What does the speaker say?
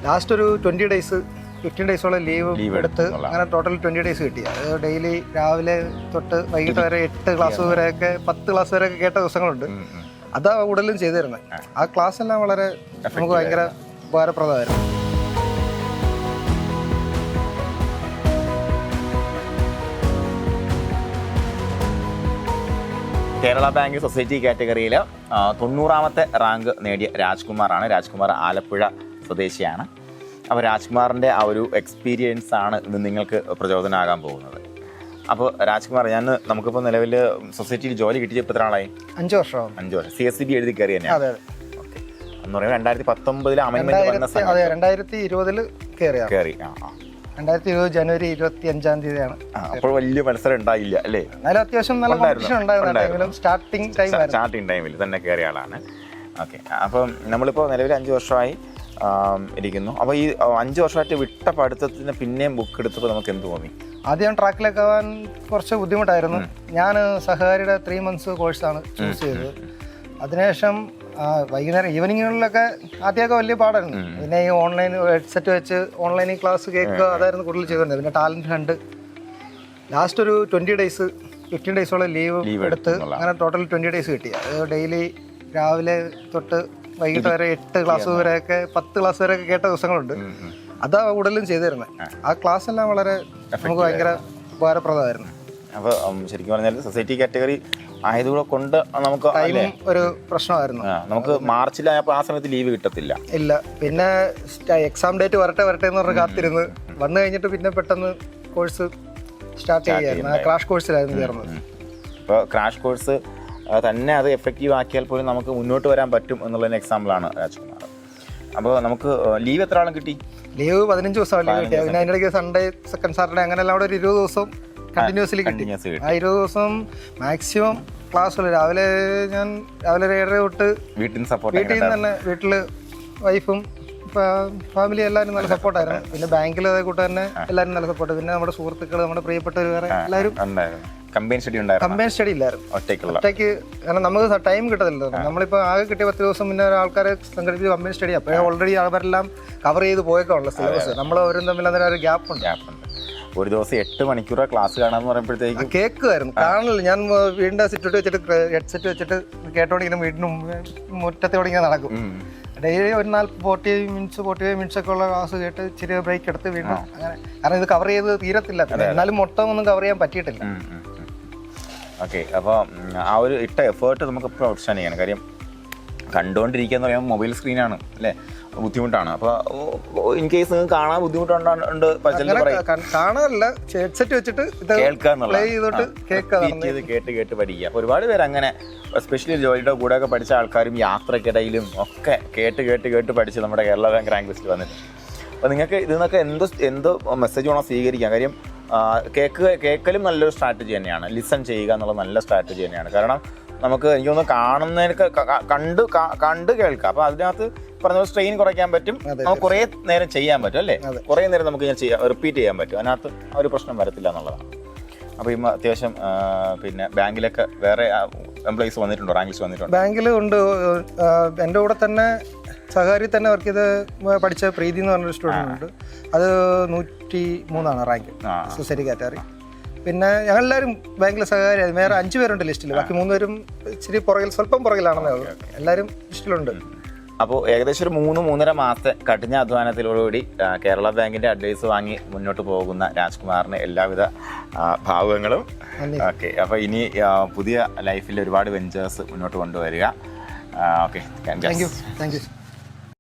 Last ഒരു 20 days 15 ഡേയ്സോളം leave എടുത്ത് അങ്ങനെ ടോട്ടൽ 20 ഡേയ്സ് കിട്ടി. അത് ഡെയിലി രാവിലെ തൊട്ട് വൈകിട്ട് വരെ 8 ക്ലാസ് വരെയൊക്കെ 10 ക്ലാസ് വരെയൊക്കെ കേട്ട ദിവസങ്ങളുണ്ട്. അതാ കൂടുതലും ചെയ്തു തരുന്നത്. ആ ക്ലാസ് എല്ലാം വളരെ നമുക്ക് ഭയങ്കര ഉപകാരപ്രദമായിരുന്നു. കേരള ബാങ്ക് സൊസൈറ്റി കാറ്റഗറിയിൽ 90ാമത്തെ റാങ്ക് നേടിയ രാജ്കുമാറാണ്. രാജ്കുമാർ ആലപ്പുഴ സ്വദേശിയാണ്. അപ്പോൾ രാജ്കുമാറിൻ്റെ ആ ഒരു എക്സ്പീരിയൻസ് ആണ് ഇന്ന് നിങ്ങൾക്ക് പ്രചോദനമാകാൻ പോകുന്നത്. അപ്പോൾ രാജ്കുമാർ, നമുക്കിപ്പോൾ നിലവിൽ സൊസൈറ്റിയിൽ ജോലി കിട്ടിയ ഇപ്പോൾ എത്ര ആളായി? 5 വർഷം. 5 വർഷം. CSCB എഴുതി കയറി തന്നെയാണ്. ഓക്കെ. എന്ന് പറയുമ്പോൾ 2019 അമെൻമെന്റ് വന്ന 2020 കയറി. 2020 ജനുവരി 25-ാം തീയതിയാണ്. അപ്പോൾ വലിയ മത്സരം ഉണ്ടായില്ല അല്ലേ? എന്നാലും അത്യാവശ്യം നല്ല കോമ്പറ്റീഷൻ ഉണ്ടായിരുന്നു. സ്റ്റാർട്ടിങ് ടൈമിൽ തന്നെ കയറിയ ആളാണ്. ഓക്കെ. അപ്പം നമ്മളിപ്പോൾ നിലവിൽ 5 വർഷമായി ഇരിക്കുന്നു. അപ്പോൾ ഈ 5 വർഷമായിട്ട് വിട്ട പഠിത്തത്തിന് പിന്നെയും ബുക്ക് എടുത്തപ്പോൾ നമുക്ക് എന്ത് തോന്നി? ആദ്യം ട്രാക്കിലേക്ക് ആവാൻ കുറച്ച് ബുദ്ധിമുട്ടായിരുന്നു. ഞാൻ സഹകാരിയുടെ 3 മന്ത്സ് കോഴ്സാണ് ചൂസ് ചെയ്തത്. അതിനുശേഷം വൈകുന്നേരം ഈവനിങ്ങുകളിലൊക്കെ ആദ്യമൊക്കെ വലിയ പാടായിരുന്നു. പിന്നെ ഈ ഓൺലൈൻ ഹെഡ്സെറ്റ് വെച്ച് ഓൺലൈനിൽ ക്ലാസ് കേൾക്കുക, അതായിരുന്നു കൂടുതൽ ചെയ്തിരുന്നത്. പിന്നെ ടാലൻറ്റ് ഹണ്ട് ലാസ്റ്റ് ഒരു 20 ഡേയ്സ് 15 ഡേയ്സോളം ലീവ് എടുത്ത് അങ്ങനെ ടോട്ടൽ 20 ഡേയ്സ് കിട്ടി. അത് ഡെയിലി രാവിലെ തൊട്ട് വൈകിട്ട് വരെ 8 ക്ലാസ് വരെയൊക്കെ 10 ക്ലാസ് വരെയൊക്കെ കേട്ട ദിവസങ്ങളുണ്ട്. അതാ കൂടുതലും ചെയ്തു തരുന്നത്. ആ ക്ലാസ് എല്ലാം വളരെ നമുക്ക് ഭയങ്കര ഉപകാരപ്രദമായിരുന്നു. അപ്പോൾ ശരിക്കും പറഞ്ഞാൽ സൊസൈറ്റി കാറ്റഗറി ആയതുകൂടെ കൊണ്ട് നമുക്ക് ഒരു പ്രശ്നമായിരുന്നു. നമുക്ക് മാർച്ചിലായപ്പോൾ ആ സമയത്ത് ലീവ് കിട്ടത്തില്ല. ഇല്ല. പിന്നെ എക്സാം ഡേറ്റ് വരട്ടെ എന്ന് പറഞ്ഞ് കാത്തിരുന്ന് വന്നു കഴിഞ്ഞിട്ട് പിന്നെ പെട്ടെന്ന് കോഴ്സ് സ്റ്റാർട്ട് ചെയ്യായിരുന്നു. ക്രാഷ് കോഴ്സിലായിരുന്നു ചേർന്നത്. അപ്പോൾ ക്രാഷ് കോഴ്സ് തന്നെ അത് എഫക്റ്റീവ് ആക്കിയാൽ പോലും നമുക്ക് മുന്നോട്ട് വരാൻ പറ്റും എന്നുള്ളതിന് എക്സാമ്പിളാണ് രാജ്കുമാർ. അപ്പോൾ നമുക്ക് ലീവ് എത്ര ആളും കിട്ടി? ലീവ് 15 ദിവസം ലീവ് കിട്ടി. പിന്നെ അതിൻ്റെ ഇടയ്ക്ക് സൺഡേ, സെക്കൻഡ് സാറ്റർഡേ അങ്ങനെ എല്ലാം കൂടെ ഒരു 20 ദിവസം കണ്ടിന്യൂസ്ലി കിട്ടി. ആ 20 ദിവസം മാക്സിമം ക്ലാസ്സുകൾ രാവിലെ 7:30 തൊട്ട് വീട്ടിൽ നിന്ന് തന്നെ വീട്ടിൽ വൈഫും ഫാമിലി എല്ലാവരും നല്ല സപ്പോർട്ടായിരുന്നു. പിന്നെ ബാങ്കിൽ അതേ കൂട്ട് തന്നെ എല്ലാവരും നല്ല സപ്പോർട്ട്. പിന്നെ നമ്മുടെ സുഹൃത്തുക്കൾ, നമ്മുടെ പ്രിയപ്പെട്ടവർ വേറെ എല്ലാവരും. കമ്പൈൻ സ്റ്റഡി ഇല്ലായിരുന്നു. ഒറ്റയ്ക്ക്. കാരണം നമുക്ക് ടൈം കിട്ടത്തില്ല. നമ്മളിപ്പോൾ ആകെ കിട്ടിയ 10 ദിവസം പിന്നെ ആൾക്കാരെ സംഘടിപ്പിച്ച് കമ്പൈൻ സ്റ്റഡി. അപ്പോൾ ഓൾറെഡി അവരെല്ലാം കവർ ചെയ്ത് പോയേക്കാണല്ലോ സിലബസ്. നമ്മൾ ഓരോ തമ്മിൽ അതിന് ഒരു ഗ്യാപ്പ് ഉണ്ട്. ഒരു ദിവസം 8 മണിക്കൂർ ക്ലാസ് കാണാമെന്ന് പറയുമ്പോഴത്തേക്ക് കേൾക്കുമായിരുന്നു. കാണില്ല. ഞാൻ വീടിൻ്റെ സിറ്റോട്ട് വെച്ചിട്ട് ഹെഡ്സെറ്റ് വെച്ചിട്ട് കേട്ടോണ്ടിങ്ങനെ വീടിന് മുറ്റത്തോടെ ഇങ്ങനെ നടക്കും. ഡെയിലി ഒരു 45 മിനിറ്റ്സ് ഒക്കെ ഉള്ള ക്ലാസ് കേട്ട് ഇച്ചിരി ബ്രേക്ക് എടുത്ത് വീണ്ടും അങ്ങനെ. കാരണം ഇത് കവർ ചെയ്ത് തീരത്തില്ല. എന്നാലും മൊത്തം ഒന്നും കവർ ചെയ്യാൻ പറ്റിയിട്ടില്ല. ഓക്കെ. അപ്പോൾ ആ ഒരു ഇട്ട എഫേർട്ട് നമുക്ക് എപ്പോഴും ഔട്ട്സ്റ്റാൻഡ് ചെയ്യണം. കാര്യം കണ്ടുകൊണ്ടിരിക്കുക എന്ന് പറയുമ്പോൾ മൊബൈൽ സ്ക്രീനാണ് അല്ലേ, ബുദ്ധിമുട്ടാണ്. അപ്പോൾ ഇൻ കേസ് നിങ്ങൾക്ക് കാണാൻ ബുദ്ധിമുട്ടുണ്ട് കാണാറില്ല, ഹെഡ്സെറ്റ് വെച്ചിട്ട് കേട്ട് പഠിക്കുക. അപ്പോൾ ഒരുപാട് പേര് അങ്ങനെ, എസ്പെഷ്യലി ജോലിയുടെ കൂടെയൊക്കെ പഠിച്ച ആൾക്കാരും യാത്രക്കിടയിലും ഒക്കെ കേട്ട് പഠിച്ച് നമ്മുടെ കേരള ബാങ്ക് റാങ്ക് ലിസ്റ്റ് വന്നിട്ടുണ്ട്. അപ്പോൾ നിങ്ങൾക്ക് ഇതിൽ നിന്നൊക്കെ എന്തോ മെസ്സേജ് വേണം സ്വീകരിക്കാം. കാര്യം കേൾക്കലും നല്ലൊരു സ്ട്രാറ്റജി തന്നെയാണ്. ലിസൺ ചെയ്യുക എന്നുള്ള നല്ല സ്ട്രാറ്റജി തന്നെയാണ്. കാരണം നമുക്ക് എനിക്കൊന്ന് കാണുന്നതിനൊക്കെ കണ്ട് കേൾക്കാം. അപ്പോൾ അതിനകത്ത് പറഞ്ഞ സ്ട്രെയിൻ കുറയ്ക്കാൻ പറ്റും. നമുക്ക് കുറേ നേരം ചെയ്യാൻ പറ്റും അല്ലേ, കുറേ നേരം നമുക്ക് റിപ്പീറ്റ് ചെയ്യാൻ പറ്റും. അതിനകത്ത് ആ ഒരു പ്രശ്നം വരത്തില്ല എന്നുള്ളതാണ്. അപ്പോൾ ഈ അത്യാവശ്യം പിന്നെ ബാങ്കിലൊക്കെ വേറെ എംപ്ലോയീസ് വന്നിട്ടുണ്ടോ, റാങ്ക് ലിസ്റ്റ് വന്നിട്ടുണ്ടോ? ബാങ്കിൽ ഉണ്ട്. എൻ്റെ കൂടെ തന്നെ സഹകാരി തന്നെ വർക്ക് ചെയ്ത് പഠിച്ച പ്രീതി എന്ന് പറഞ്ഞൊരു സ്റ്റുഡൻ്റ് ഉണ്ട്. അത് 103 റാങ്ക് സൊസൈറ്റി കാറ്റഗറി. പിന്നെ ഞങ്ങളെല്ലാവരും ബാങ്കിലെ സഹകാരി. വേറെ 5 പേരുണ്ട് ലിസ്റ്റിൽ. ബാക്കി 3 പേരും ഇച്ചിരി സ്വല്പം പുറകിലാണെന്നേ ഉള്ളൂ. എല്ലാവരും ലിസ്റ്റിലുണ്ട്. അപ്പോൾ ഏകദേശം ഒരു 3-3.5 മാസത്തെ കഠിന അധ്വാനത്തിലോടുകൂടി കേരള ബാങ്കിൻ്റെ അഡ്വൈസ് വാങ്ങി മുന്നോട്ട് പോകുന്ന രാജ്കുമാറിന് എല്ലാവിധ ഭാവുകങ്ങളും. ഓക്കെ. അപ്പോൾ ഇനി പുതിയ ലൈഫിൽ ഒരുപാട് വെഞ്ചേഴ്സ് മുന്നോട്ട് കൊണ്ടുവരിക. ഓക്കെ. Thank you.